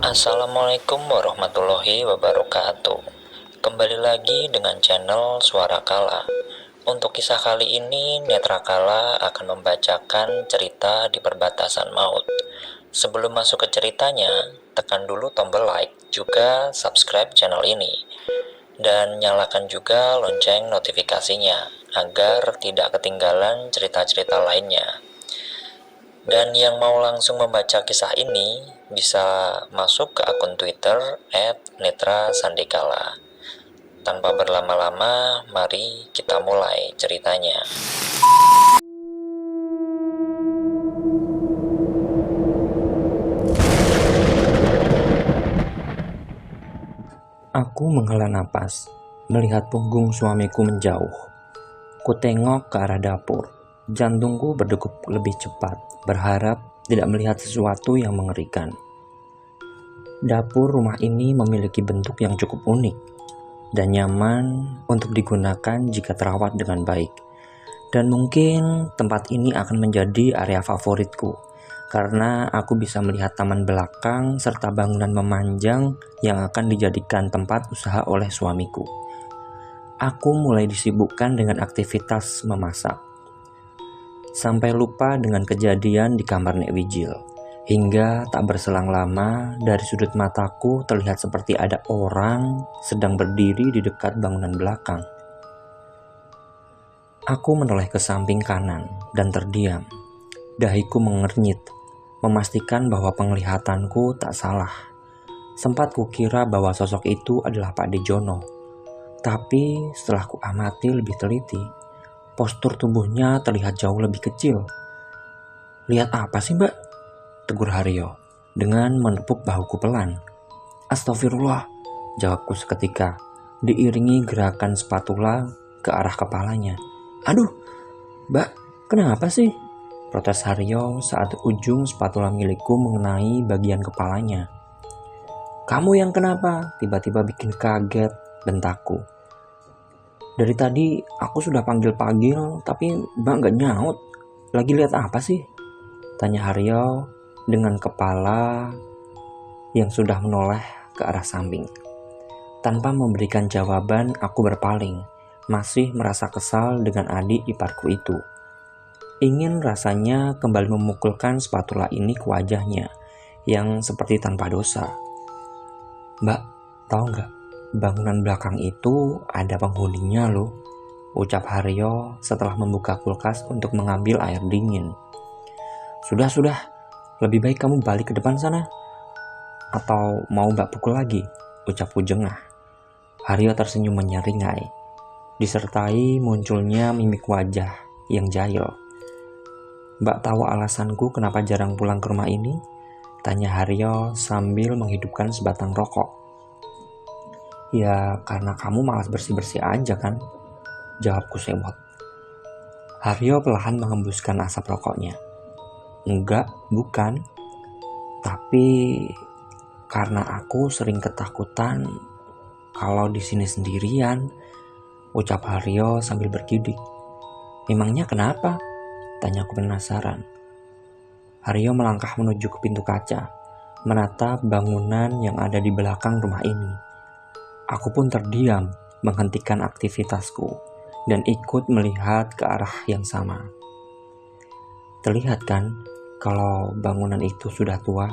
Assalamualaikum warahmatullahi wabarakatuh. Kembali lagi dengan channel Suara Kala. Untuk kisah kali ini, Netra Kala akan membacakan cerita di perbatasan maut. Sebelum masuk ke ceritanya, tekan dulu tombol like, juga subscribe channel ini. Dan nyalakan juga lonceng notifikasinya, agar tidak ketinggalan cerita-cerita lainnya. Dan yang mau langsung membaca kisah ini bisa masuk ke akun Twitter @netrasandikala. Tanpa berlama-lama, mari kita mulai ceritanya. Aku menghela napas, melihat punggung suamiku menjauh. Kutengok ke arah dapur. Jantungku berdegup lebih cepat, berharap tidak melihat sesuatu yang mengerikan. Dapur rumah ini memiliki bentuk yang cukup unik dan nyaman untuk digunakan jika terawat dengan baik. Dan mungkin tempat ini akan menjadi area favoritku, karena aku bisa melihat taman belakang serta bangunan memanjang yang akan dijadikan tempat usaha oleh suamiku. Aku mulai disibukkan dengan aktivitas memasak, sampai lupa dengan kejadian di kamar Nek Wijil. Hingga tak berselang lama, dari sudut mataku terlihat seperti ada orang sedang berdiri di dekat bangunan belakang. Aku menoleh ke samping kanan dan terdiam. Dahiku mengernyit, memastikan bahwa penglihatanku tak salah. Sempat kukira bahwa sosok itu adalah Pak Dejono. Tapi setelah ku amati lebih teliti, postur tubuhnya terlihat jauh lebih kecil. "Lihat apa sih, Mbak?" tegur Haryo dengan menepuk bahuku pelan. "Astagfirullah," jawabku seketika, diiringi gerakan spatula ke arah kepalanya. "Aduh, Mbak, kenapa sih?" protes Haryo saat ujung spatula milikku mengenai bagian kepalanya. "Kamu yang kenapa?" tiba-tiba bikin kaget, bentakku. "Dari tadi aku sudah panggil-panggil, tapi Mbak nggak nyaut. Lagi lihat apa sih?" tanya Haryo dengan kepala yang sudah menoleh ke arah samping. Tanpa memberikan jawaban, aku berpaling, masih merasa kesal dengan adik iparku itu. Ingin rasanya kembali memukulkan spatula ini ke wajahnya, yang seperti tanpa dosa. "Mbak, tahu nggak? Bangunan belakang itu ada penghuninya loh," ucap Haryo setelah membuka kulkas untuk mengambil air dingin. Sudah, lebih baik kamu balik ke depan sana. Atau mau Mbak pukul lagi?" ucapku jengah. Haryo tersenyum menyeringai, disertai munculnya mimik wajah yang jahil. "Mbak tahu alasanku kenapa jarang pulang ke rumah ini?" tanya Haryo sambil menghidupkan sebatang rokok. "Ya karena kamu malas bersih-bersih aja kan?" jawabku sewot. Haryo perlahan menghembuskan asap rokoknya. "Enggak, bukan. Tapi karena aku sering ketakutan kalau di sini sendirian," ucap Haryo sambil bergidik. "Memangnya kenapa?" tanyaku penasaran. Haryo melangkah menuju ke pintu kaca, menatap bangunan yang ada di belakang rumah ini. Aku pun terdiam, menghentikan aktivitasku, dan ikut melihat ke arah yang sama. Terlihat kan kalau bangunan itu sudah tua?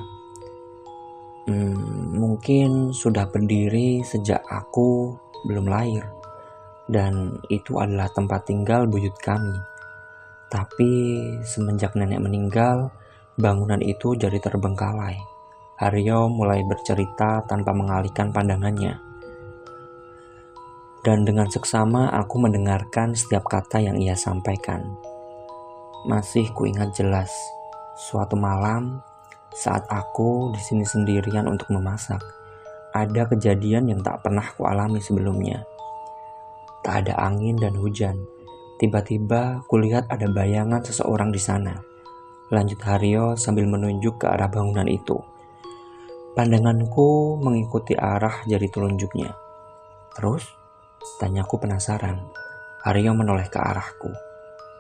Mungkin sudah berdiri sejak aku belum lahir, dan itu adalah tempat tinggal buyut kami. Tapi semenjak nenek meninggal, bangunan itu jadi terbengkalai. Haryo mulai bercerita tanpa mengalihkan pandangannya. Dan dengan seksama aku mendengarkan setiap kata yang ia sampaikan. Masih kuingat jelas, suatu malam saat aku di sini sendirian untuk memasak, ada kejadian yang tak pernah kualami sebelumnya. Tak ada angin dan hujan. Tiba-tiba kulihat ada bayangan seseorang di sana. Lanjut Haryo sambil menunjuk ke arah bangunan itu. Pandanganku mengikuti arah jari telunjuknya. "Terus?" tanyaku penasaran. Haryo menoleh ke arahku.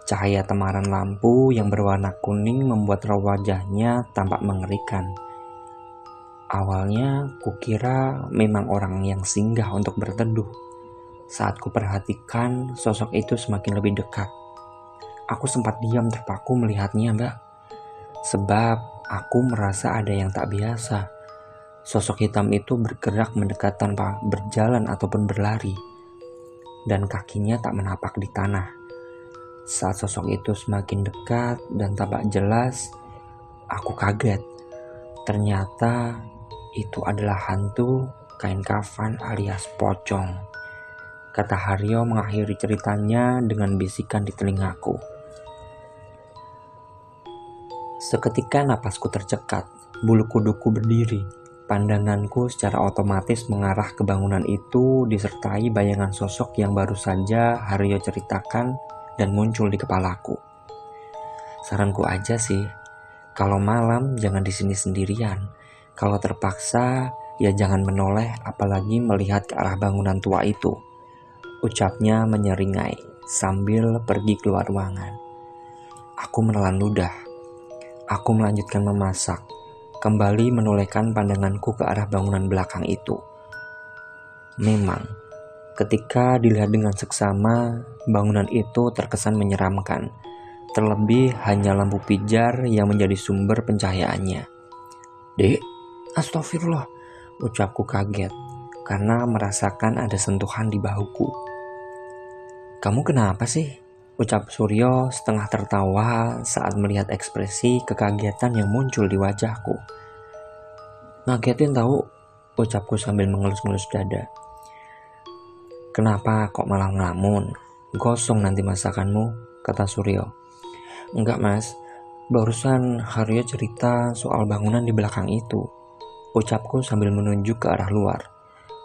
Cahaya temaran lampu yang berwarna kuning membuat raut wajahnya tampak mengerikan. Awalnya kukira memang orang yang singgah untuk berteduh. Saat kuperhatikan, sosok itu semakin lebih dekat. Aku sempat diam terpaku melihatnya, Mbak. Sebab aku merasa ada yang tak biasa. Sosok hitam itu bergerak mendekat tanpa berjalan ataupun berlari. Dan kakinya tak menapak di tanah. Saat sosok itu semakin dekat dan tampak jelas, aku kaget. Ternyata itu adalah hantu kain kafan alias pocong. Kata Haryo mengakhiri ceritanya dengan bisikan di telingaku. Seketika napasku tercekat, bulu kuduku berdiri. Pandanganku secara otomatis mengarah ke bangunan itu disertai bayangan sosok yang baru saja Haryo ceritakan dan muncul di kepalaku. Saranku aja sih, kalau malam jangan di sini sendirian. Kalau terpaksa, ya jangan menoleh apalagi melihat ke arah bangunan tua itu. Ucapnya menyeringai sambil pergi keluar ruangan. Aku menelan ludah. Aku melanjutkan memasak. Kembali menolehkan pandanganku ke arah bangunan belakang itu. Memang, ketika dilihat dengan seksama, bangunan itu terkesan menyeramkan. Terlebih hanya lampu pijar yang menjadi sumber pencahayaannya. Dek, astagfirullah, ucapku kaget karena merasakan ada sentuhan di bahuku. Kamu kenapa sih? Ucap Suryo setengah tertawa saat melihat ekspresi kekagetan yang muncul di wajahku. Ngagetin tahu, ucapku sambil mengelus-ngelus dada. Kenapa kok malah ngelamun? Gosong nanti masakanmu, kata Suryo. Enggak mas, barusan Haryo cerita soal bangunan di belakang itu. Ucapku sambil menunjuk ke arah luar.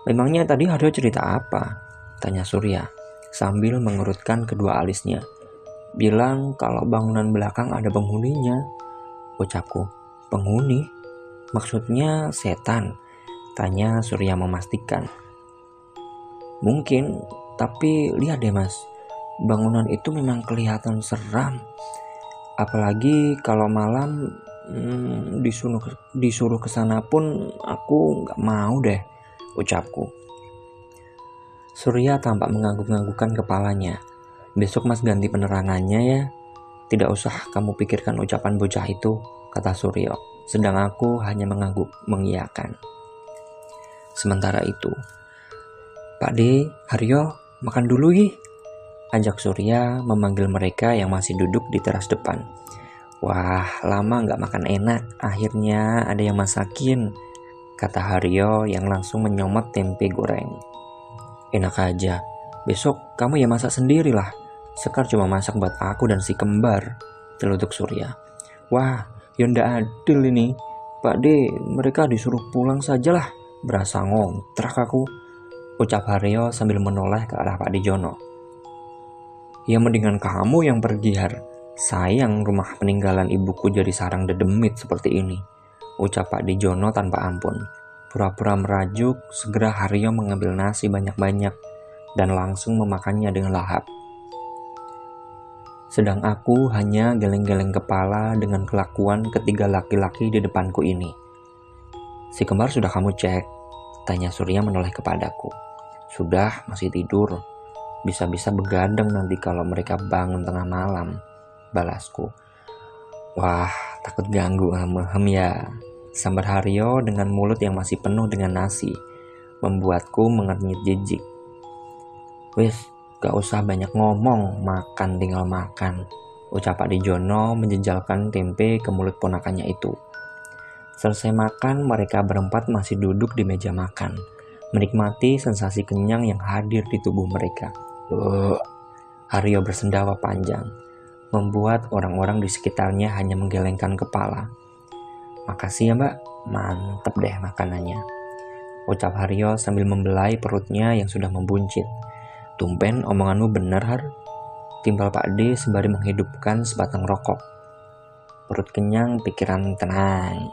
Memangnya tadi Haryo cerita apa? Tanya Surya sambil mengerutkan kedua alisnya. Bilang kalau bangunan belakang ada penghuninya. Ucapku, penghuni? Maksudnya setan? Tanya Surya memastikan. Mungkin, tapi lihat deh mas, bangunan itu memang kelihatan seram. Apalagi kalau malam disuruh ke sana pun aku nggak mau deh, ucapku. Surya tampak mengangguk-anggukkan kepalanya. Besok mas ganti penerangannya ya. Tidak usah kamu pikirkan ucapan bocah itu, kata Suryo. Sedang aku hanya mengangguk mengiyakan. Sementara itu, Pak D, Haryo, makan dulu gi, ajak Surya memanggil mereka yang masih duduk di teras depan. Wah, lama gak makan enak, akhirnya ada yang masakin, kata Haryo yang langsung menyomot tempe goreng. Enak aja, besok kamu ya masak sendirilah. Sekar cuma masak buat aku dan si kembar, celutuk Surya. Wah, ya ndak adil ini. Pak D, mereka disuruh pulang sajalah, berasa ngontrak aku, ucap Haryo sambil menoleh ke arah Pak Dijono. Ya mendingan kamu yang pergi Har. Sayang rumah peninggalan ibuku jadi sarang dedemit seperti ini, ucap Pak Dijono tanpa ampun. Pura-pura merajuk, segera Haryo mengambil nasi banyak-banyak dan langsung memakannya dengan lahap. Sedang aku hanya geleng-geleng kepala dengan kelakuan ketiga laki-laki di depanku ini. Si kembar sudah kamu cek? Tanya Surya menoleh kepadaku. Sudah, masih tidur. Bisa-bisa begadang nanti kalau mereka bangun tengah malam, balasku. Wah, takut ganggu hem ya, sambar Haryo dengan mulut yang masih penuh dengan nasi, membuatku mengernyit jijik. Wis, gak usah banyak ngomong, makan tinggal makan, ucap Pak Dijono menjejalkan tempe ke mulut ponakannya itu. Selesai makan, mereka berempat masih duduk di meja makan, menikmati sensasi kenyang yang hadir di tubuh mereka. Haryo bersendawa panjang, membuat orang-orang di sekitarnya hanya menggelengkan kepala. Makasih ya mbak, mantep deh makanannya, ucap Haryo sambil membelai perutnya yang sudah membuncit. Tumben omonganmu benar Har, timpal Pak D sembari menghidupkan sebatang rokok. Perut kenyang, pikiran tenang,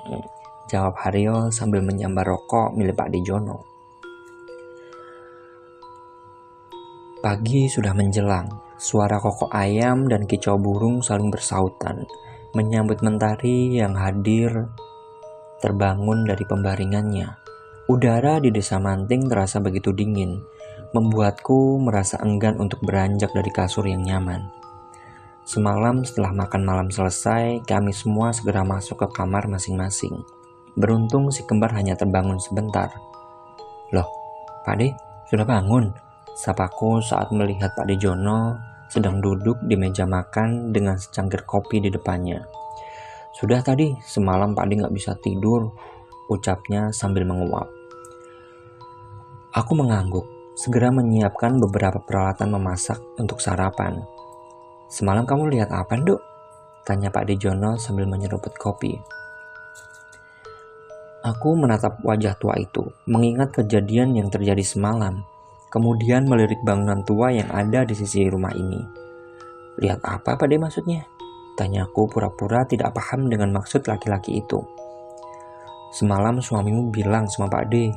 jawab Haryo sambil menyambar rokok milik Pak Dijono. Pagi sudah menjelang, suara kokok ayam dan kicau burung saling bersautan, menyambut mentari yang hadir terbangun dari pembaringannya. Udara di desa Manting terasa begitu dingin, membuatku merasa enggan untuk beranjak dari kasur yang nyaman. Semalam setelah makan malam selesai, kami semua segera masuk ke kamar masing-masing. Beruntung si kembar hanya terbangun sebentar. "Loh, Pak De, sudah bangun?" sapaku saat melihat Pak De Jono sedang duduk di meja makan dengan secangkir kopi di depannya. "Sudah tadi, semalam Pak De nggak bisa tidur," ucapnya sambil menguap. Aku mengangguk, segera menyiapkan beberapa peralatan memasak untuk sarapan. "Semalam kamu lihat apa, Dok?" tanya Pak De Jono sambil menyeruput kopi. Aku menatap wajah tua itu, mengingat kejadian yang terjadi semalam, kemudian melirik bangunan tua yang ada di sisi rumah ini. "Lihat apa, Pak De, maksudnya?" tanyaku pura-pura tidak paham dengan maksud laki-laki itu. "Semalam suamimu bilang sama Pak De,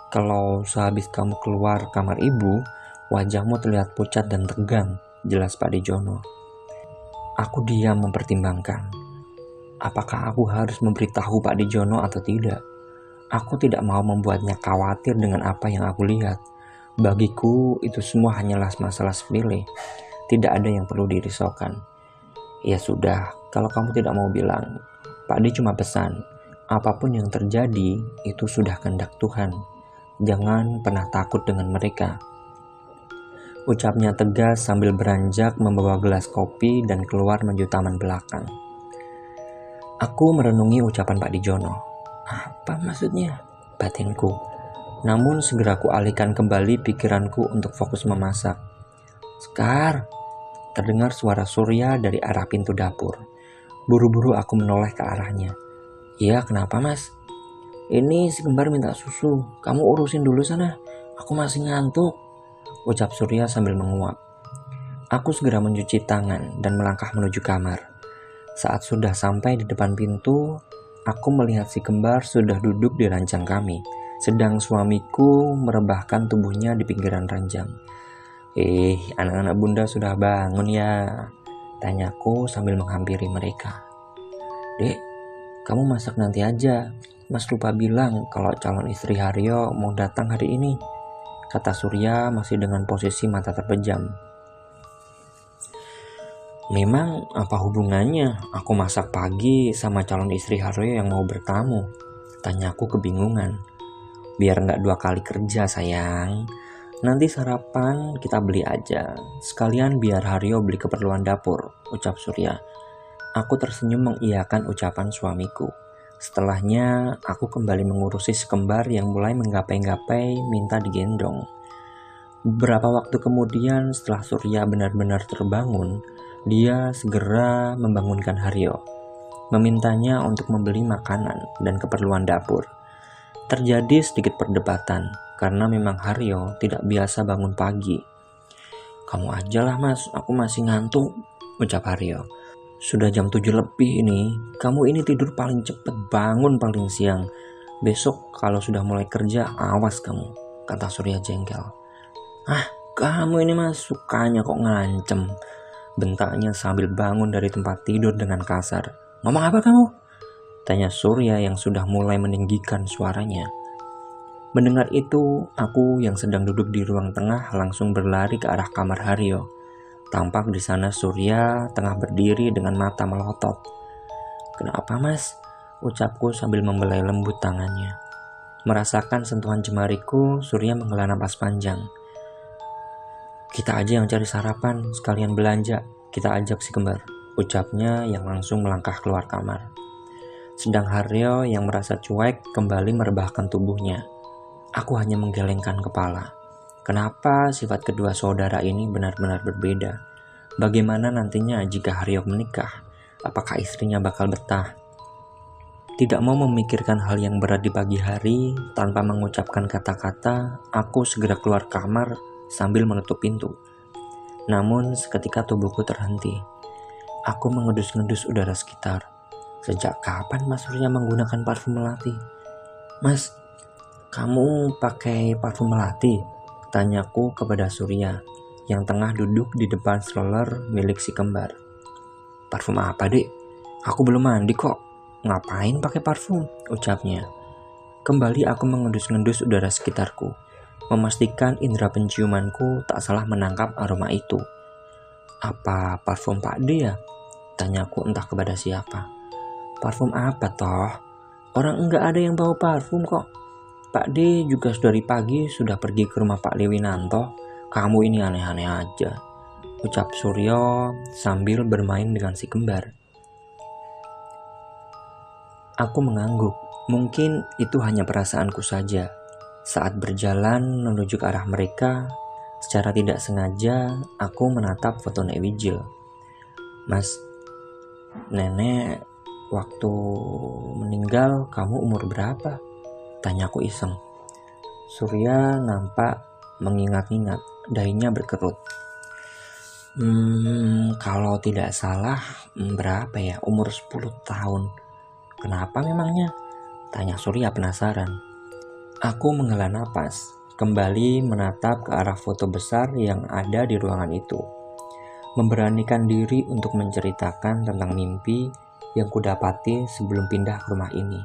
kalau sehabis kamu keluar kamar ibu, wajahmu terlihat pucat dan tegang," jelas Pak De Jono. Aku diam mempertimbangkan. Apakah aku harus memberitahu Pak De Jono atau tidak? Aku tidak mau membuatnya khawatir dengan apa yang aku lihat. Bagiku itu semua hanyalah masalah sepele. Tidak ada yang perlu dirisaukan. "Ya sudah, kalau kamu tidak mau bilang. Pak De cuma pesan, apapun yang terjadi itu sudah kehendak Tuhan. Jangan pernah takut dengan mereka," ucapnya tegas sambil beranjak membawa gelas kopi dan keluar menuju taman belakang. Aku merenungi ucapan Pak De Jono. Apa maksudnya? Batinku. Namun segera ku alihkan kembali pikiranku untuk fokus memasak. "Sekar!" terdengar suara Surya dari arah pintu dapur. Buru-buru aku menoleh ke arahnya. "Iya, kenapa Mas?" "Ini si kembar minta susu. Kamu urusin dulu sana. Aku masih ngantuk," ucap Surya sambil menguap. Aku segera mencuci tangan dan melangkah menuju kamar. Saat sudah sampai di depan pintu, aku melihat si kembar sudah duduk di ranjang kami, sedang suamiku merebahkan tubuhnya di pinggiran ranjang. Anak-anak bunda sudah bangun ya?" tanyaku sambil menghampiri mereka. "Dek, kamu masak nanti aja. Mas lupa bilang kalau calon istri Haryo mau datang hari ini," kata Surya masih dengan posisi mata terpejam. "Memang apa hubungannya aku masak pagi sama calon istri Haryo yang mau bertamu?" tanyaku kebingungan. "Biar nggak 2 kali kerja sayang. Nanti sarapan kita beli aja. Sekalian biar Haryo beli keperluan dapur," ucap Surya. Aku tersenyum mengiyakan ucapan suamiku. Setelahnya aku kembali mengurusi si kembar yang mulai menggapai-gapai minta digendong. Beberapa waktu kemudian setelah Surya benar-benar terbangun, dia segera membangunkan Haryo, memintanya untuk membeli makanan dan keperluan dapur. Terjadi sedikit perdebatan karena memang Haryo tidak biasa bangun pagi. "Kamu aja lah Mas, aku masih ngantuk," ucap Haryo. "Sudah jam 7 lebih ini, kamu ini tidur paling cepat, bangun paling siang. Besok kalau sudah mulai kerja, awas kamu," kata Surya jengkel. Kamu ini Mas sukanya kok ngancem," bentaknya sambil bangun dari tempat tidur dengan kasar. "Ngomong apa kamu?" tanya Surya yang sudah mulai meninggikan suaranya. Mendengar itu, aku yang sedang duduk di ruang tengah langsung berlari ke arah kamar Haryo. Tampak di sana Surya tengah berdiri dengan mata melotot. "Kenapa Mas?" ucapku sambil membelai lembut tangannya. Merasakan sentuhan jemariku, Surya menghela napas panjang. "Kita aja yang cari sarapan, sekalian belanja. Kita ajak si kembar," ucapnya yang langsung melangkah keluar kamar. Sedang Haryo yang merasa cuek kembali merebahkan tubuhnya. Aku hanya menggelengkan kepala. Kenapa sifat kedua saudara ini benar-benar berbeda? Bagaimana nantinya jika Haryo menikah? Apakah istrinya bakal betah? Tidak mau memikirkan hal yang berat di pagi hari, tanpa mengucapkan kata-kata, aku segera keluar kamar sambil menutup pintu. Namun seketika tubuhku terhenti. Aku mengendus-ngendus udara sekitar. Sejak kapan Mas Surya menggunakan parfum melati? "Mas, kamu pakai parfum melati?" tanyaku kepada Surya yang tengah duduk di depan stroller milik si kembar. "Parfum apa, Dek? Aku belum mandi kok," Ngapain pakai parfum? Ucapnya. Kembali aku mengendus-ngendus udara sekitarku, memastikan indera penciumanku tak salah menangkap aroma itu. Apa parfum Pak D ya? Tanyaku entah kepada siapa. Parfum apa toh? Orang enggak ada yang bawa parfum kok. Pak D juga dari pagi sudah pergi ke rumah Pak Lewinanto. Kamu ini aneh-aneh aja, ucap Suryo sambil bermain dengan si kembar. Aku mengangguk. Mungkin itu hanya perasaanku saja. Saat berjalan menuju ke arah mereka, secara tidak sengaja aku menatap foto Nek Wijil. Mas, nenek waktu meninggal kamu umur berapa? Tanyaku iseng. Surya nampak mengingat-ingat, dahinya berkerut. Kalau tidak salah berapa ya? Umur 10 tahun. Kenapa memangnya? Tanya Surya penasaran. Aku menghela napas, kembali menatap ke arah foto besar yang ada di ruangan itu. Memberanikan diri untuk menceritakan tentang mimpi yang kudapati sebelum pindah ke rumah ini.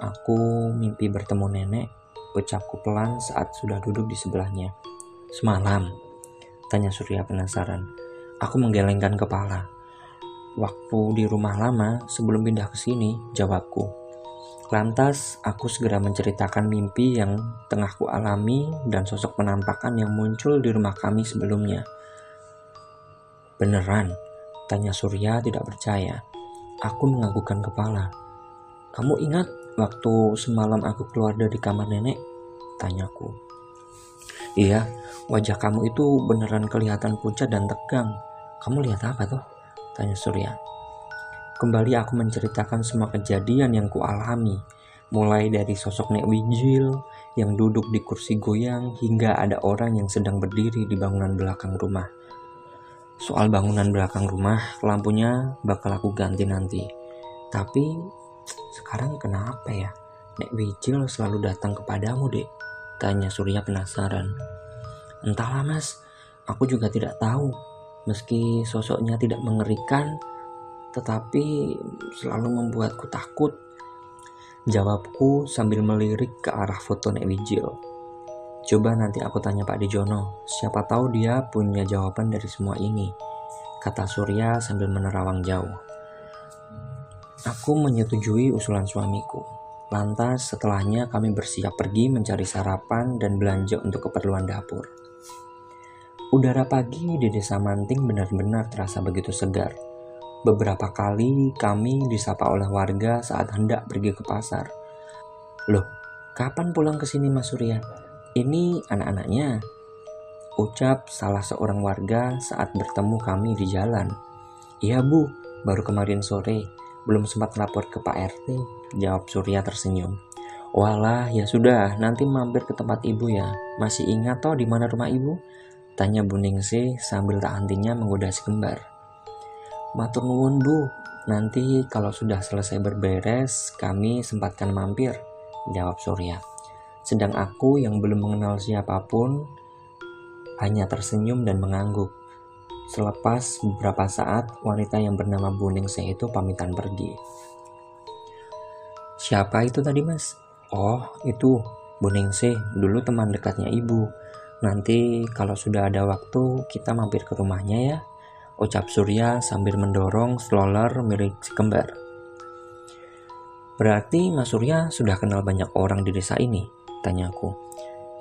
Aku mimpi bertemu nenek, ucapku pelan saat sudah duduk di sebelahnya. Semalam? Tanya Surya penasaran. Aku menggelengkan kepala. Waktu di rumah lama sebelum pindah ke sini, jawabku. Lantas aku segera menceritakan mimpi yang tengah ku alami dan sosok penampakan yang muncul di rumah kami sebelumnya. Beneran? Tanya Surya tidak percaya. Aku menganggukkan kepala. Kamu ingat waktu semalam aku keluar dari kamar nenek? Tanyaku. Iya, wajah kamu itu beneran kelihatan pucat dan tegang. Kamu lihat apa tuh? Tanya Surya. Kembali aku menceritakan semua kejadian yang kualami, mulai dari sosok Nek Wijil yang duduk di kursi goyang hingga ada orang yang sedang berdiri di bangunan belakang rumah. Soal bangunan belakang rumah, lampunya bakal aku ganti nanti. Tapi sekarang kenapa ya? Nek Wijil selalu datang kepadamu, Dek? Tanya Surya penasaran. Entahlah mas, aku juga tidak tahu. Meski sosoknya tidak mengerikan, tetapi selalu membuatku takut. Jawabku sambil melirik ke arah foto Nek Wijil. Coba nanti aku tanya Pak Dijono, siapa tahu dia punya jawaban dari semua ini, kata Surya sambil menerawang jauh. Aku menyetujui usulan suamiku. Lantas setelahnya kami bersiap pergi mencari sarapan dan belanja untuk keperluan dapur. Udara pagi di desa Manting benar-benar terasa begitu segar. Beberapa kali kami disapa oleh warga saat hendak pergi ke pasar. Loh, kapan pulang ke sini Mas Surya? Ini anak-anaknya, ucap salah seorang warga saat bertemu kami di jalan. Iya Bu, baru kemarin sore, belum sempat lapor ke Pak RT, jawab Surya tersenyum. Walah, ya sudah, nanti mampir ke tempat ibu ya. Masih ingat toh di mana rumah ibu? Tanya Bu Ningsih sambil tak hentinya menggoda si kembar. Matur nuwun Bu, nanti kalau sudah selesai berberes, kami sempatkan mampir, jawab Surya. Sedang aku yang belum mengenal siapapun, hanya tersenyum dan mengangguk. Selepas beberapa saat, wanita yang bernama Bu Ningsih itu pamitan pergi. Siapa itu tadi mas? Oh, itu Bu Ningsih, dulu teman dekatnya ibu. Nanti kalau sudah ada waktu, kita mampir ke rumahnya ya, ucap Surya sambil mendorong stroller milik si kembar. Berarti Mas Surya sudah kenal banyak orang di desa ini? Tanyaku.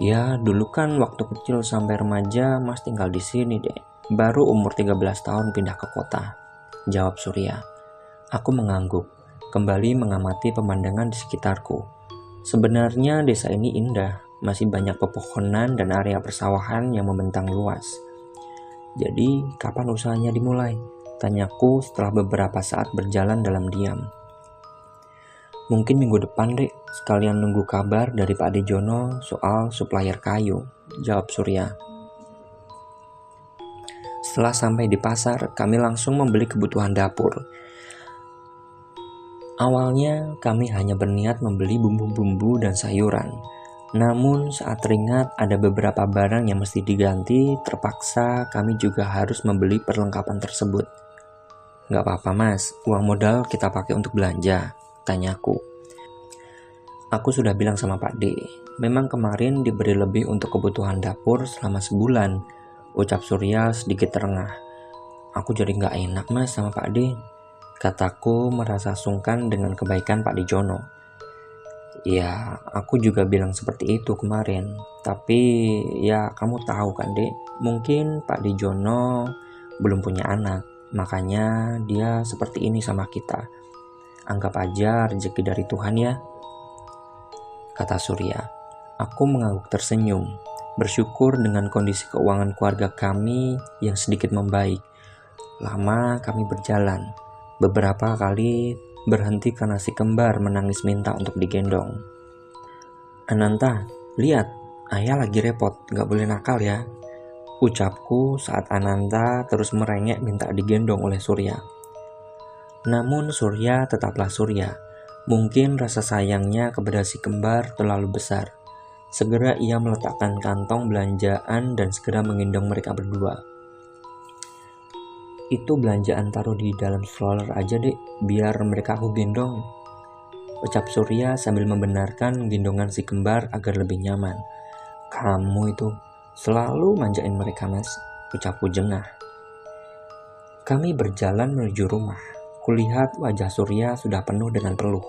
Ya, dulu kan waktu kecil sampai remaja Mas tinggal di sini deh. Baru umur 13 tahun pindah ke kota, jawab Surya. Aku mengangguk, kembali mengamati pemandangan di sekitarku. Sebenarnya desa ini indah, masih banyak pepohonan dan area persawahan yang membentang luas. Jadi, kapan usahanya dimulai? Tanyaku setelah beberapa saat berjalan dalam diam. Mungkin minggu depan dek, sekalian nunggu kabar dari Pak Dijono soal supplier kayu, jawab Surya. Setelah sampai di pasar, kami langsung membeli kebutuhan dapur. Awalnya kami hanya berniat membeli bumbu-bumbu dan sayuran. Namun saat teringat ada beberapa barang yang mesti diganti, terpaksa kami juga harus membeli perlengkapan tersebut. Gak apa-apa mas, uang modal kita pakai untuk belanja, Tanyaku. Aku sudah bilang sama Pak D, memang kemarin diberi lebih untuk kebutuhan dapur selama sebulan, ucap Surya sedikit terengah. Aku jadi gak enak mas sama Pak D, kataku merasa sungkan dengan kebaikan Pak D Jono. Ya, aku juga bilang seperti itu kemarin, tapi ya kamu tahu kan Dek, mungkin Pak D Jono belum punya anak, makanya dia seperti ini sama kita. Anggap aja rezeki dari Tuhan ya, kata Surya. Aku mengangguk tersenyum, bersyukur dengan kondisi keuangan keluarga kami yang sedikit membaik. Lama kami berjalan, beberapa kali berhenti karena si kembar menangis minta untuk digendong. Ananta, lihat, ayah lagi repot, gak boleh nakal ya, ucapku saat Ananta terus merengek minta digendong oleh Surya. Namun Surya tetaplah Surya. Mungkin rasa sayangnya kepada si kembar terlalu besar. Segera ia meletakkan kantong belanjaan dan segera menggendong mereka berdua. Itu belanjaan taruh di dalam stroller aja dek, biar mereka aku gendong, ucap Surya sambil membenarkan gendongan si kembar agar lebih nyaman. Kamu itu selalu manjain mereka mas, ucapku jengah. Kami berjalan menuju rumah. Kulihat wajah Surya sudah penuh dengan peluh.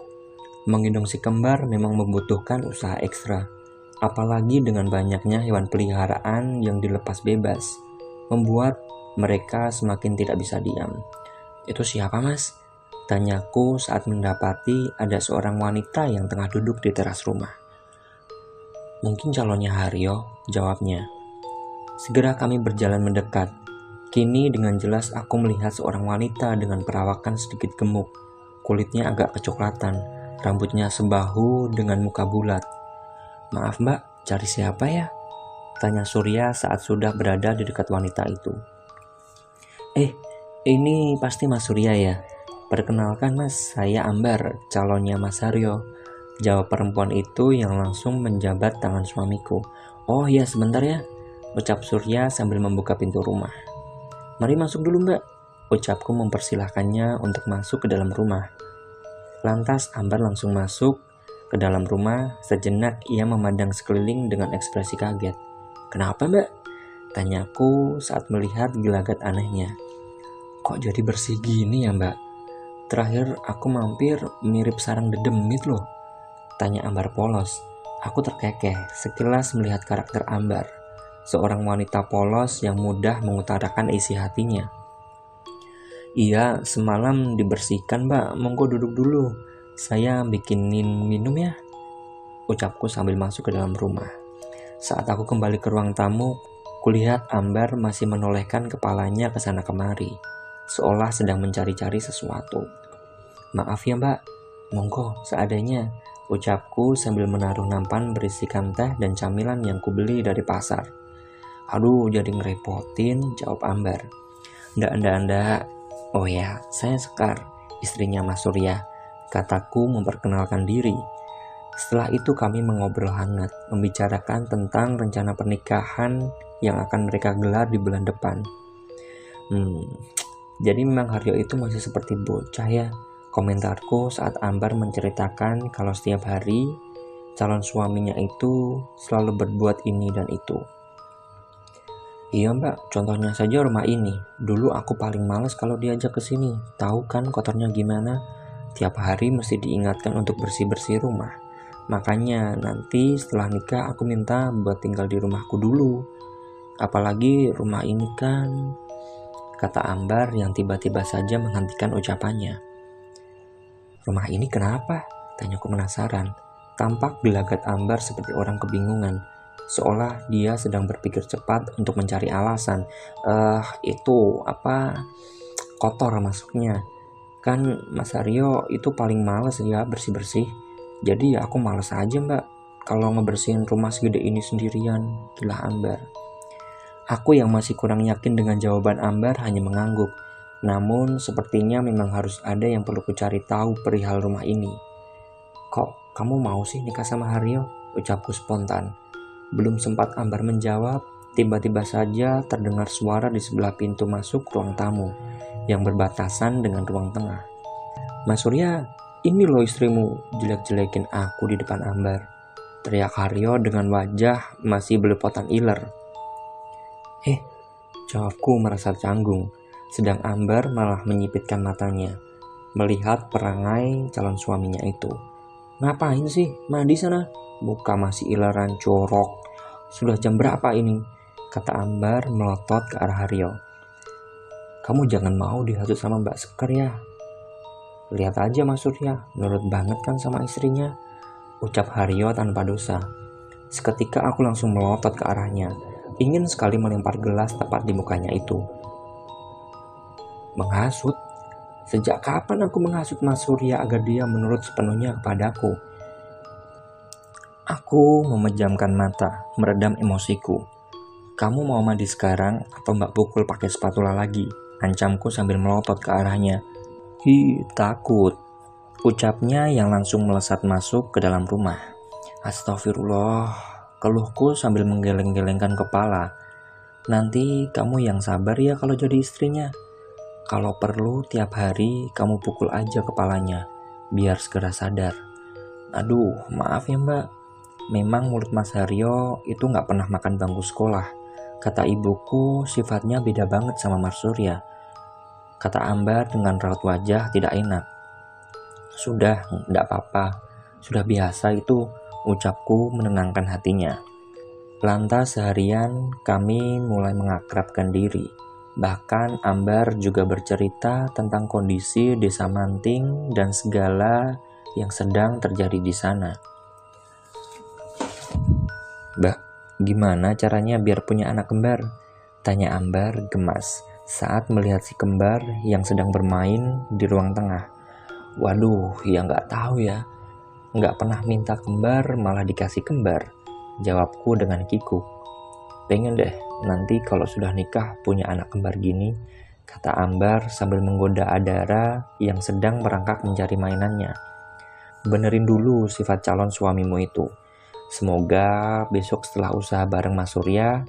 Menggendong si kembar memang membutuhkan usaha ekstra. Apalagi dengan banyaknya hewan peliharaan yang dilepas bebas, membuat mereka semakin tidak bisa diam. Itu siapa mas? Tanyaku saat mendapati ada seorang wanita yang tengah duduk di teras rumah. Mungkin calonnya Haryo, jawabnya. Segera kami berjalan mendekat. Kini dengan jelas aku melihat seorang wanita dengan perawakan sedikit gemuk. Kulitnya agak kecoklatan, rambutnya sebahu dengan muka bulat. Maaf mbak, cari siapa ya? Tanya Surya saat sudah berada di dekat wanita itu. Ini pasti Mas Surya ya? Perkenalkan mas, saya Ambar, calonnya Mas Haryo, jawab perempuan itu yang langsung menjabat tangan suamiku. Oh ya sebentar ya, ucap Surya sambil membuka pintu rumah. Mari masuk dulu mbak, ucapku mempersilahkannya untuk masuk ke dalam rumah. Lantas Ambar langsung masuk ke dalam rumah. Sejenak ia memandang sekeliling dengan ekspresi kaget. Kenapa mbak? Tanyaku saat melihat gelagat anehnya. Kok jadi bersih gini ya mbak? Terakhir aku mampir mirip sarang dedemit loh, tanya Ambar polos. Aku terkekeh sekilas melihat karakter Ambar, seorang wanita polos yang mudah mengutarakan isi hatinya. Iya, semalam dibersihkan mbak, monggo duduk dulu, saya bikinin minum ya, ucapku sambil masuk ke dalam rumah. Saat aku kembali ke ruang tamu, kulihat Ambar masih menolehkan kepalanya ke sana kemari, seolah sedang mencari-cari sesuatu. Maaf ya mbak, monggo seadanya, ucapku sambil menaruh nampan berisikan teh dan camilan yang kubeli dari pasar. Aduh, jadi ngerepotin, jawab Ambar. Ndak. Oh ya, saya Sekar, istrinya Mas Surya, kataku memperkenalkan diri. Setelah itu kami mengobrol hangat, membicarakan tentang rencana pernikahan yang akan mereka gelar di bulan depan. Jadi memang Haryo itu masih seperti bocah ya, komentarku saat Ambar menceritakan kalau setiap hari calon suaminya itu selalu berbuat ini dan itu. Iya mbak, contohnya saja rumah ini. Dulu aku paling males kalau diajak ke sini. Tahu kan kotornya gimana? Tiap hari mesti diingatkan untuk bersih-bersih rumah. Makanya nanti setelah nikah aku minta buat tinggal di rumahku dulu. Apalagi rumah ini kan, kata Ambar yang tiba-tiba saja menghentikan ucapannya. Rumah ini kenapa? Tanyaku penasaran. Tampak gelagat Ambar seperti orang kebingungan, seolah dia sedang berpikir cepat untuk mencari alasan. Kotor masuknya. Kan Mas Haryo itu paling males ya bersih-bersih. Jadi ya aku males aja mbak kalau ngebersihin rumah segede ini sendirian, gila Ambar. Aku yang masih kurang yakin dengan jawaban Ambar hanya mengangguk. Namun sepertinya memang harus ada yang perlu kucari tahu perihal rumah ini. Kok kamu mau sih nikah sama Haryo? Ucapku spontan. Belum sempat Ambar menjawab, tiba-tiba saja terdengar suara di sebelah pintu masuk ruang tamu yang berbatasan dengan ruang tengah. Mas Surya, "Ini loh istrimu jelek-jelekin aku di depan Ambar," teriak Haryo dengan wajah masih belepotan iler. Jawabku merasa canggung, sedang Ambar malah menyipitkan matanya, melihat perangai calon suaminya itu. "Ngapain sih, mandi sana, muka masih ileran corok. Sudah jam berapa ini?" kata Ambar melotot ke arah Haryo. "Kamu jangan mau dihasut sama Mbak Sekar ya. Lihat aja Mas Surya, nurut banget kan sama istrinya," ucap Haryo tanpa dosa. Seketika aku langsung melotot ke arahnya, ingin sekali melempar gelas tepat di mukanya itu. "Menghasut? Sejak kapan aku menghasut Mas Surya agar dia menurut sepenuhnya kepadaku?" Aku memejamkan mata, meredam emosiku. "Kamu mau mandi sekarang atau Mbak pukul pakai spatula lagi?" ancamku sambil melotot ke arahnya. Takut," ucapnya yang langsung melesat masuk ke dalam rumah. "Astagfirullah," keluhku sambil menggeleng-gelengkan kepala. "Nanti kamu yang sabar ya kalau jadi istrinya. Kalau perlu tiap hari kamu pukul aja kepalanya, biar segera sadar." "Aduh, maaf ya Mbak. Memang mulut Mas Haryo itu gak pernah makan bangku sekolah. Kata ibuku sifatnya beda banget sama Mas Surya," kata Ambar dengan raut wajah tidak enak. "Sudah, gak apa-apa. Sudah biasa itu," ucapku menenangkan hatinya. Lantas seharian kami mulai mengakrabkan diri. Bahkan Ambar juga bercerita tentang kondisi desa Manting dan segala yang sedang terjadi di sana. "Mbak, gimana caranya biar punya anak kembar?" tanya Ambar gemas saat melihat si kembar yang sedang bermain di ruang tengah. "Waduh, ya nggak tahu ya. Nggak pernah minta kembar malah dikasih kembar," jawabku dengan kikuk. "Pengen deh nanti kalau sudah nikah punya anak kembar gini," kata Ambar sambil menggoda Adara yang sedang merangkak mencari mainannya. "Benerin dulu sifat calon suamimu itu. Semoga besok setelah usaha bareng Mas Surya,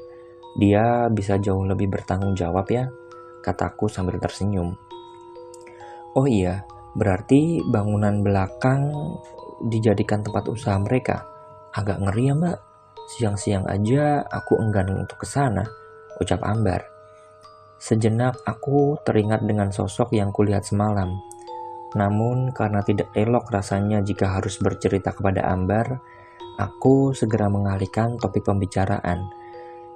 dia bisa jauh lebih bertanggung jawab ya," kataku sambil tersenyum. "Oh iya, berarti bangunan belakang dijadikan tempat usaha mereka. Agak ngeri ya Mbak. Siang-siang aja aku enggan untuk ke sana," ucap Ambar. Sejenak aku teringat dengan sosok yang kulihat semalam. Namun karena tidak elok rasanya jika harus bercerita kepada Ambar, aku segera mengalihkan topik pembicaraan.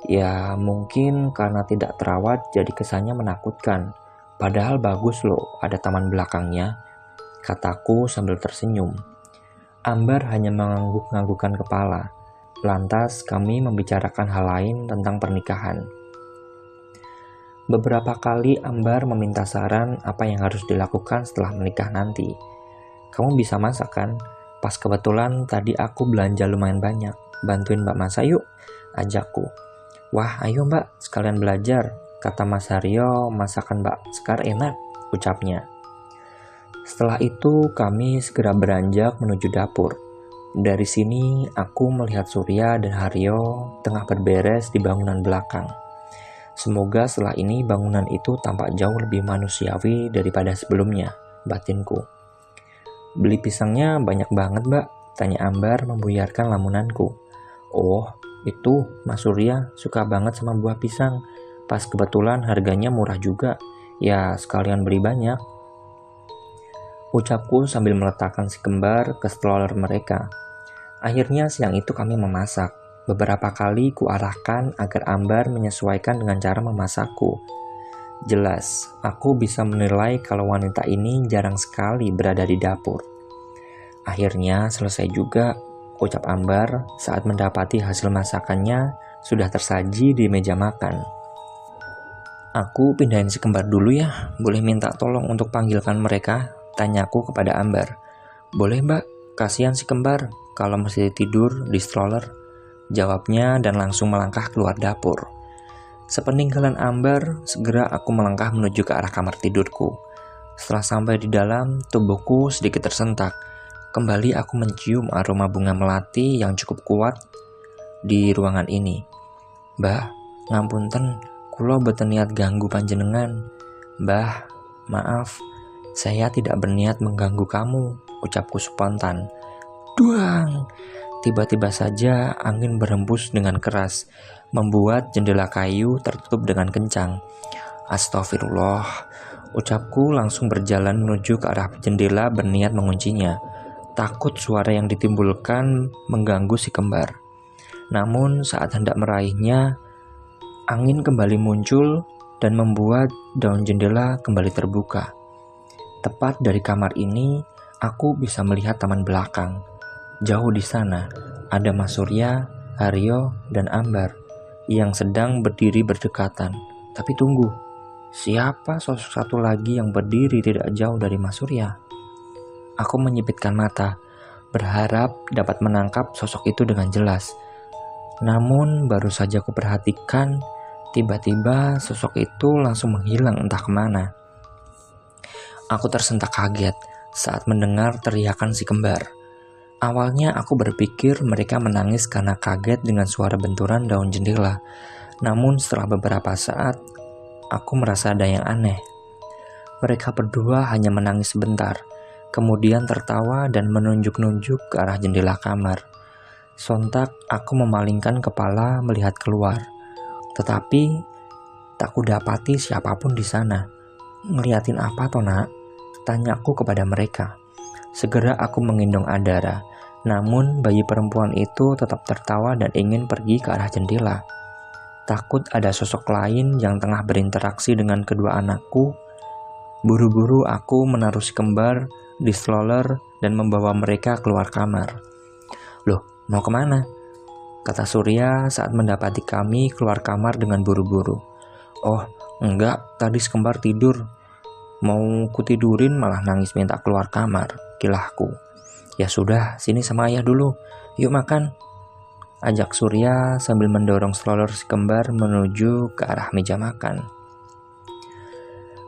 "Ya mungkin karena tidak terawat jadi kesannya menakutkan. Padahal bagus loh ada taman belakangnya," kataku sambil tersenyum. Ambar hanya mengangguk-anggukkan kepala. Lantas kami membicarakan hal lain tentang pernikahan. Beberapa kali Ambar meminta saran apa yang harus dilakukan setelah menikah nanti. "Kamu bisa masak kan? Pas kebetulan tadi aku belanja lumayan banyak. Bantuin Mbak masak yuk," ajakku. "Wah, ayo Mbak, sekalian belajar. Kata Mas Haryo, masakan Mbak Sekar enak," ucapnya. Setelah itu kami segera beranjak menuju dapur. Dari sini aku melihat Surya dan Haryo tengah berberes di bangunan belakang. Semoga setelah ini bangunan itu tampak jauh lebih manusiawi daripada sebelumnya, batinku. "Beli pisangnya banyak banget Mbak?" tanya Ambar membuyarkan lamunanku. "Oh, itu Mas Surya suka banget sama buah pisang. Pas kebetulan harganya murah juga. Ya sekalian beli banyak," ucapku sambil meletakkan si kembar ke stroller mereka. Akhirnya siang itu kami memasak. Beberapa kali kuarahkan agar Ambar menyesuaikan dengan cara memasakku. Jelas, aku bisa menilai kalau wanita ini jarang sekali berada di dapur. Akhirnya selesai juga, ucap Ambar saat mendapati hasil masakannya sudah tersaji di meja makan. "Aku pindahin si kembar dulu ya, boleh minta tolong untuk panggilkan mereka?" tanyaku kepada Ambar. "Boleh Mbak, kasihan si kembar kalau masih tidur di stroller," jawabnya dan langsung melangkah keluar dapur. Sepeninggalan Ambar, segera aku melangkah menuju ke arah kamar tidurku. Setelah sampai di dalam, tubuhku sedikit tersentak. Kembali aku mencium aroma bunga melati yang cukup kuat di ruangan ini. "Mbah, ngapunten, kula boten niat ganggu panjenengan." "Mbah, maaf, saya tidak berniat mengganggu kamu," ucapku spontan. Duang! Tiba-tiba saja angin berhembus dengan keras, membuat jendela kayu tertutup dengan kencang. Astagfirullah, ucapku langsung berjalan menuju ke arah jendela berniat menguncinya. Takut suara yang ditimbulkan mengganggu si kembar. Namun saat hendak meraihnya, angin kembali muncul dan membuat daun jendela kembali terbuka. Tepat dari kamar ini, aku bisa melihat taman belakang. Jauh di sana, ada Mas Surya, Haryo, dan Ambar yang sedang berdiri berdekatan. Tapi tunggu, siapa sosok satu lagi yang berdiri tidak jauh dari Mas Surya? Aku menyipitkan mata, berharap dapat menangkap sosok itu dengan jelas. Namun baru saja aku perhatikan, tiba-tiba sosok itu langsung menghilang entah kemana. Aku tersentak kaget saat mendengar teriakan si kembar. Awalnya aku berpikir mereka menangis karena kaget dengan suara benturan daun jendela. Namun setelah beberapa saat, aku merasa ada yang aneh. Mereka berdua hanya menangis sebentar, kemudian tertawa dan menunjuk-nunjuk ke arah jendela kamar. Sontak aku memalingkan kepala melihat keluar. Tetapi tak kudapati siapapun di sana. Ngeliatin apa toh nak? Tanyaku kepada mereka. Segera aku menggendong Adara. Namun bayi perempuan itu tetap tertawa dan ingin pergi ke arah jendela. Takut ada sosok lain yang tengah berinteraksi dengan kedua anakku. Buru-buru aku menaruh si kembar di stroller dan membawa mereka keluar kamar. Loh, mau kemana? Kata Surya saat mendapati kami keluar kamar dengan buru-buru. Oh, enggak, tadi si kembar tidur. Mau kutidurin malah nangis minta keluar kamar, kilahku. Ya sudah, sini sama ayah dulu. Yuk makan. Ajak Surya sambil mendorong stroller si kembar menuju ke arah meja makan.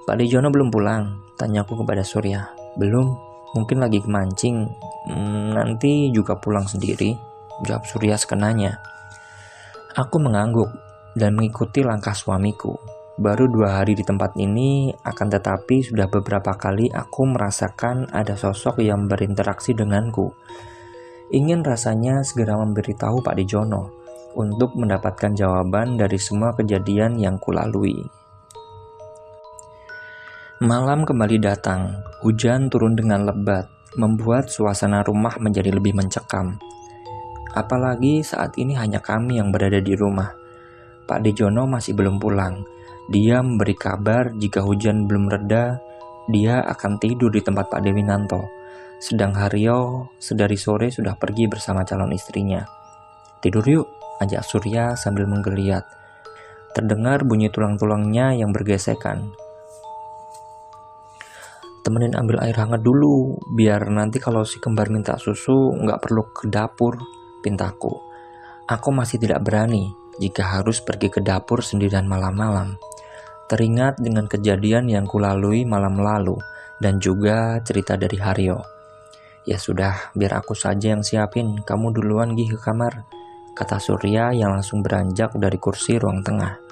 Pak Dejono belum pulang? Tanyaku kepada Surya. Belum, mungkin lagi kemancing. Nanti juga pulang sendiri, jawab Surya sekenanya. Aku mengangguk dan mengikuti langkah suamiku. Baru 2 hari di tempat ini, akan tetapi sudah beberapa kali aku merasakan ada sosok yang berinteraksi denganku. Ingin rasanya segera memberitahu Pak Dejono untuk mendapatkan jawaban dari semua kejadian yang kulalui. Malam kembali datang, hujan turun dengan lebat, membuat suasana rumah menjadi lebih mencekam. Apalagi saat ini hanya kami yang berada di rumah. Pak Dejono masih belum pulang. Dia memberi kabar jika hujan belum reda, dia akan tidur di tempat Pak Dewinanto. Sedang Haryo sedari sore sudah pergi bersama calon istrinya. Tidur yuk, ajak Surya sambil menggeliat. Terdengar bunyi tulang-tulangnya yang bergesekan. Temenin ambil air hangat dulu, biar nanti kalau si kembar minta susu nggak perlu ke dapur, pintaku. Aku masih tidak berani jika harus pergi ke dapur sendirian malam-malam. Teringat dengan kejadian yang kulalui malam lalu dan juga cerita dari Haryo. Ya sudah, biar aku saja yang siapin, kamu duluan gih ke kamar, kata Surya yang langsung beranjak dari kursi ruang tengah.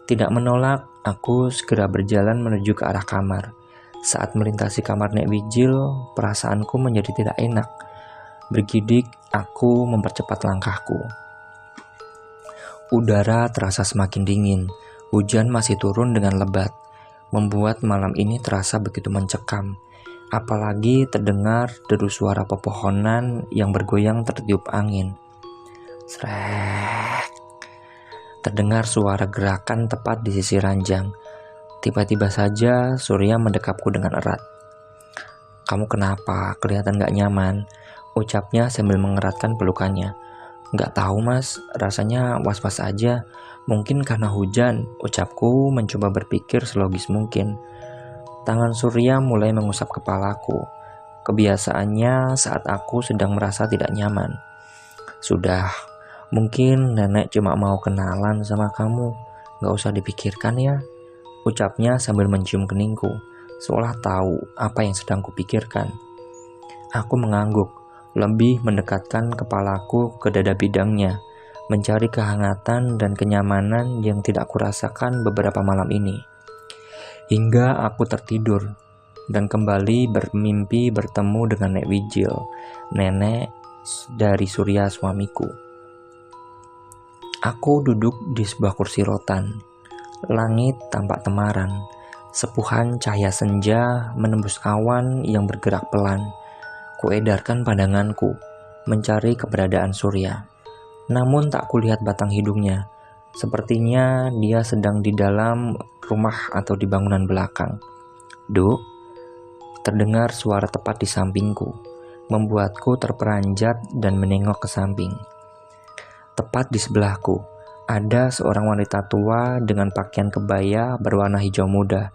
Tidak menolak, aku segera berjalan menuju ke arah kamar. Saat melintasi kamar Nek Wijil, perasaanku menjadi tidak enak. Bergidik, aku mempercepat langkahku. Udara terasa semakin dingin. Hujan masih turun dengan lebat, membuat malam ini terasa begitu mencekam. Apalagi terdengar deru suara pepohonan yang bergoyang tertiup angin. Srek. Terdengar suara gerakan tepat di sisi ranjang. Tiba-tiba saja Surya mendekapku dengan erat. Kamu kenapa? Kelihatan gak nyaman, ucapnya sambil mengeratkan pelukannya. Gak tahu mas, rasanya was-was aja. Mungkin karena hujan, ucapku mencoba berpikir selogis mungkin. Tangan Surya mulai mengusap kepalaku. Kebiasaannya saat aku sedang merasa tidak nyaman. Sudah, mungkin nenek cuma mau kenalan sama kamu. Gak usah dipikirkan ya, ucapnya sambil mencium keningku, seolah tahu apa yang sedang kupikirkan. Aku mengangguk, lebih mendekatkan kepalaku ke dada bidangnya, mencari kehangatan dan kenyamanan yang tidak kurasakan beberapa malam ini. Hingga aku tertidur. dan kembali bermimpi bertemu dengan Nek Wijil, nenek dari Surya suamiku. Aku duduk di sebuah kursi rotan. Langit tampak temaram. Sepuhan cahaya senja menembus awan yang bergerak pelan. Kuedarkan pandanganku, mencari keberadaan Surya. Namun tak kulihat batang hidungnya. Sepertinya dia sedang di dalam rumah atau di bangunan belakang. Duk, terdengar suara tepat di sampingku, membuatku terperanjat dan menengok ke samping. Tepat di sebelahku, ada seorang wanita tua dengan pakaian kebaya berwarna hijau muda,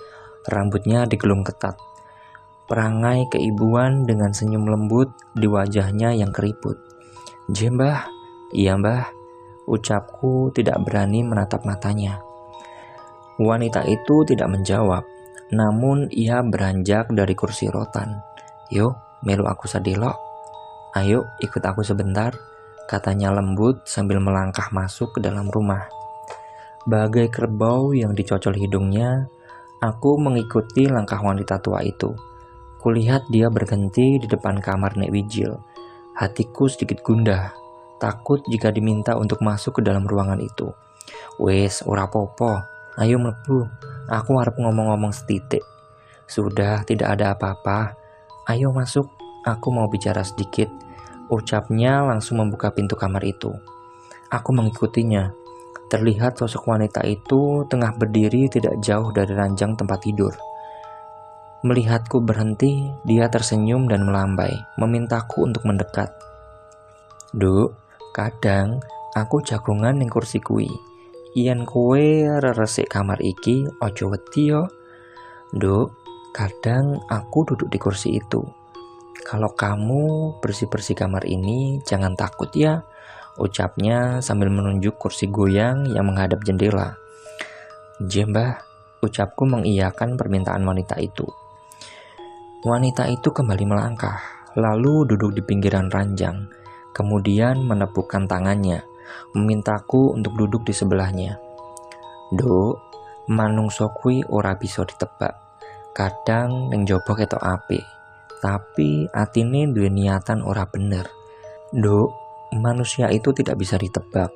rambutnya digelung ketat. Perangai keibuan dengan senyum lembut di wajahnya yang keriput. "Mbah." "Iya mbah," ucapku tidak berani menatap matanya. Wanita itu tidak menjawab, namun ia beranjak dari kursi rotan. "Yo, melu aku sadelok. Ayo ikut aku sebentar," katanya lembut sambil melangkah masuk ke dalam rumah. Bagai kerbau yang dicocol hidungnya, aku mengikuti langkah wanita tua itu. Kulihat dia berhenti di depan kamar Nek Wijil. Hatiku sedikit gundah, takut jika diminta untuk masuk ke dalam ruangan itu. "Wes, ora popo, ayo mlebu. Aku harap ngomong-ngomong setitik." "Sudah, tidak ada apa-apa. Ayo masuk, aku mau bicara sedikit," ucapnya langsung membuka pintu kamar itu. Aku mengikutinya. Terlihat sosok wanita itu tengah berdiri tidak jauh dari ranjang tempat tidur. Melihatku berhenti, dia tersenyum dan melambai, memintaku untuk mendekat. "Duk, kadang aku jagongan ning kursi kuwi. Yen kowe resik kamar iki, ojo wedi yo." "Duk, kadang aku duduk di kursi itu. Kalau kamu bersih-bersih kamar ini, jangan takut ya," ucapnya sambil menunjuk kursi goyang yang menghadap jendela. "Mbah," ucapku mengiyakan permintaan wanita itu. Wanita itu kembali melangkah, lalu duduk di pinggiran ranjang, kemudian menepukkan tangannya, memintaku untuk duduk di sebelahnya. "Duk, manungsa kuwi ora bisa ditebak. Kadang ning jaba ketok apik, tapi atine duwe niatan ora bener. Duk, manusia itu tidak bisa ditebak.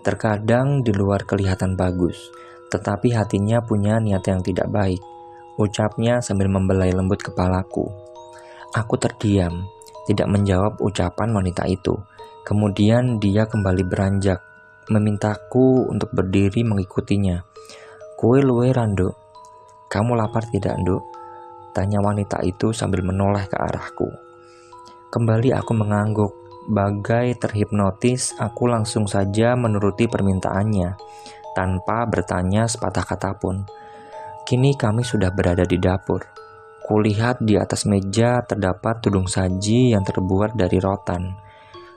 Terkadang di luar kelihatan bagus, tetapi hatinya punya niat yang tidak baik," ucapnya sambil membelai lembut kepalaku. Aku terdiam, tidak menjawab ucapan wanita itu. Kemudian dia kembali beranjak, memintaku untuk berdiri mengikutinya. "Kowe luwe ra, Nduk? Kamu lapar tidak, Nduk?" tanya wanita itu sambil menoleh ke arahku. Kembali aku mengangguk. Bagai terhipnotis, aku langsung saja menuruti permintaannya, tanpa bertanya sepatah kata pun. Kini kami sudah berada di dapur. Kulihat di atas meja terdapat tudung saji yang terbuat dari rotan.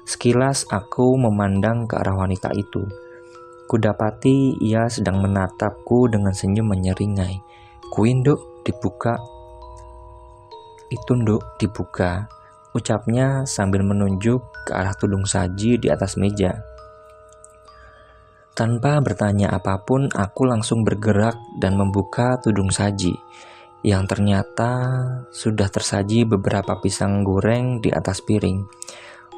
Sekilas aku memandang ke arah wanita itu. Kudapati ia sedang menatapku dengan senyum menyeringai. "Kuwi, Nduk, dibuka." "Itu, Nduk, dibuka," ucapnya sambil menunjuk ke arah tudung saji di atas meja. Tanpa bertanya apapun, aku langsung bergerak dan membuka tudung saji, yang ternyata sudah tersaji beberapa pisang goreng di atas piring.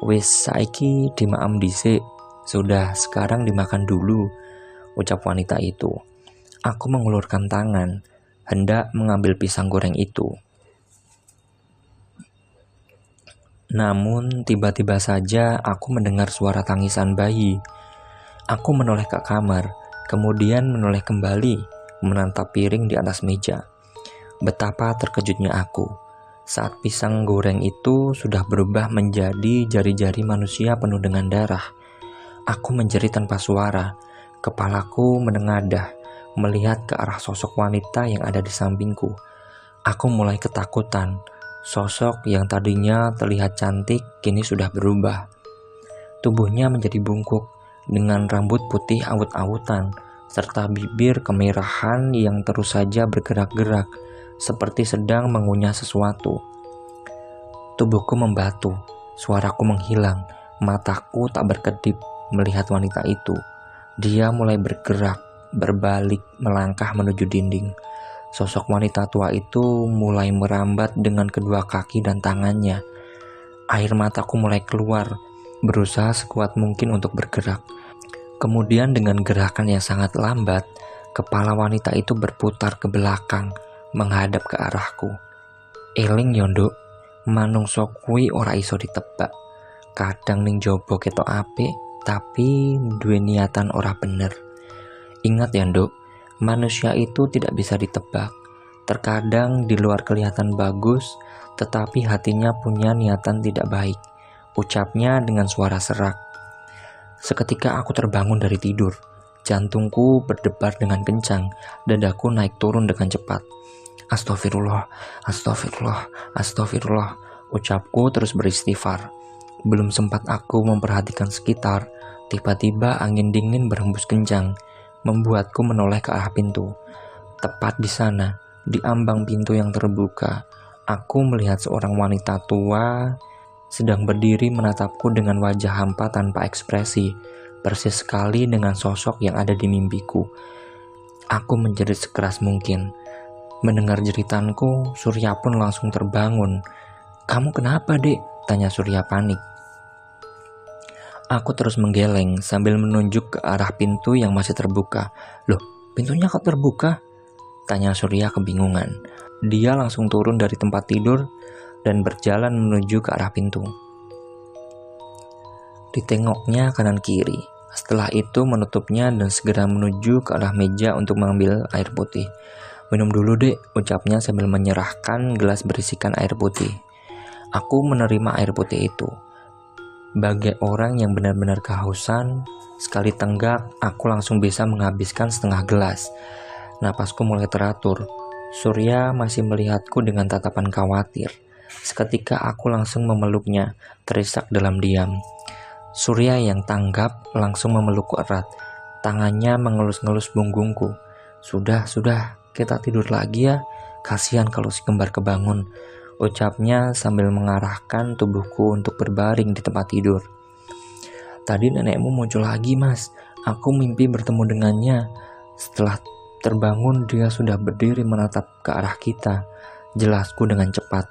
"Wis saiki dimaem dhisik, sudah sekarang dimakan dulu," ucap wanita itu. Aku mengulurkan tangan, hendak mengambil pisang goreng itu. Namun tiba-tiba saja aku mendengar suara tangisan bayi. Aku menoleh ke kamar, kemudian menoleh kembali, menatap piring di atas meja. Betapa terkejutnya aku saat pisang goreng itu sudah berubah menjadi jari-jari manusia penuh dengan darah. Aku menjerit tanpa suara, kepalaku menengadah, melihat ke arah sosok wanita yang ada di sampingku. Aku mulai ketakutan. Sosok yang tadinya terlihat cantik kini sudah berubah. Tubuhnya menjadi bungkuk, dengan rambut putih awut-awutan, serta bibir kemerahan yang terus saja bergerak-gerak, seperti sedang mengunyah sesuatu. Tubuhku membatu, suaraku menghilang, mataku tak berkedip melihat wanita itu. Dia mulai bergerak, berbalik, melangkah menuju dinding. Sosok wanita tua itu mulai merambat dengan kedua kaki dan tangannya. Air mataku mulai keluar, berusaha sekuat mungkin untuk bergerak. Kemudian dengan gerakan yang sangat lambat, kepala wanita itu berputar ke belakang, menghadap ke arahku. Eling yondo, manungsa kuwi ora iso ditebak. Kadang ning jaba ketok apik, tapi duwe niatan ora bener. Ingat ya nduk, manusia itu tidak bisa ditebak. Terkadang di luar kelihatan bagus, tetapi hatinya punya niatan tidak baik. Ucapnya dengan suara serak. Seketika aku terbangun dari tidur. Jantungku berdebar dengan kencang, dadaku naik turun dengan cepat. Astagfirullah, astagfirullah, astagfirullah. Ucapku terus beristighfar. Belum sempat aku memperhatikan sekitar, tiba-tiba angin dingin berhembus kencang, membuatku menoleh ke arah pintu. Tepat di sana, di ambang pintu yang terbuka, aku melihat seorang wanita tua sedang berdiri menatapku dengan wajah hampa tanpa ekspresi, persis sekali dengan sosok yang ada di mimpiku. Aku menjerit sekeras mungkin. Mendengar jeritanku, Surya pun langsung terbangun. "Kamu kenapa, Dek?" tanya Surya panik. Aku terus menggeleng sambil menunjuk ke arah pintu yang masih terbuka. "Loh, pintunya kok terbuka?" tanya Surya kebingungan. Dia langsung turun dari tempat tidur dan berjalan menuju ke arah pintu. Ditengoknya kanan kiri. Setelah itu menutupnya dan segera menuju ke arah meja untuk mengambil air putih. "Minum dulu, Dek," ucapnya sambil menyerahkan gelas berisikan air putih. Aku menerima air putih itu. Bagai orang yang benar-benar kehausan, sekali tenggak aku langsung bisa menghabiskan setengah gelas. Napasku mulai teratur. Surya masih melihatku dengan tatapan khawatir. Seketika aku langsung memeluknya, terisak dalam diam. Surya yang tanggap langsung memelukku erat. Tangannya mengelus-ngelus punggungku. Sudah, kita tidur lagi ya. Kasihan kalau si kembar kebangun," ucapnya sambil mengarahkan tubuhku untuk berbaring di tempat tidur. "Tadi nenekmu muncul lagi, Mas. Aku mimpi bertemu dengannya. Setelah terbangun, dia sudah berdiri menatap ke arah kita," jelasku dengan cepat.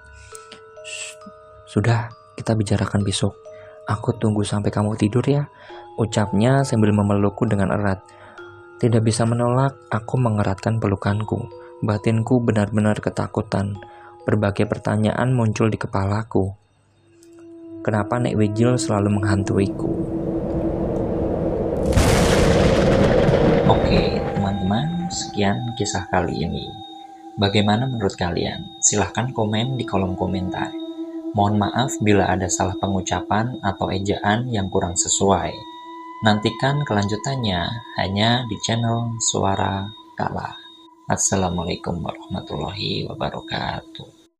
"Sudah, kita bicarakan besok. Aku tunggu sampai kamu tidur ya," ucapnya sambil memelukku dengan erat. Tidak bisa menolak, aku mengeratkan pelukanku. Batinku benar-benar ketakutan. Berbagai pertanyaan muncul di kepalaku. Kenapa Nek Wijil selalu menghantuiku? Oke, teman-teman, sekian kisah kali ini. Bagaimana menurut kalian? Silahkan komen di kolom komentar. Mohon maaf bila ada salah pengucapan atau ejaan yang kurang sesuai. Nantikan kelanjutannya hanya di channel Suara Kala. Assalamualaikum warahmatullahi wabarakatuh.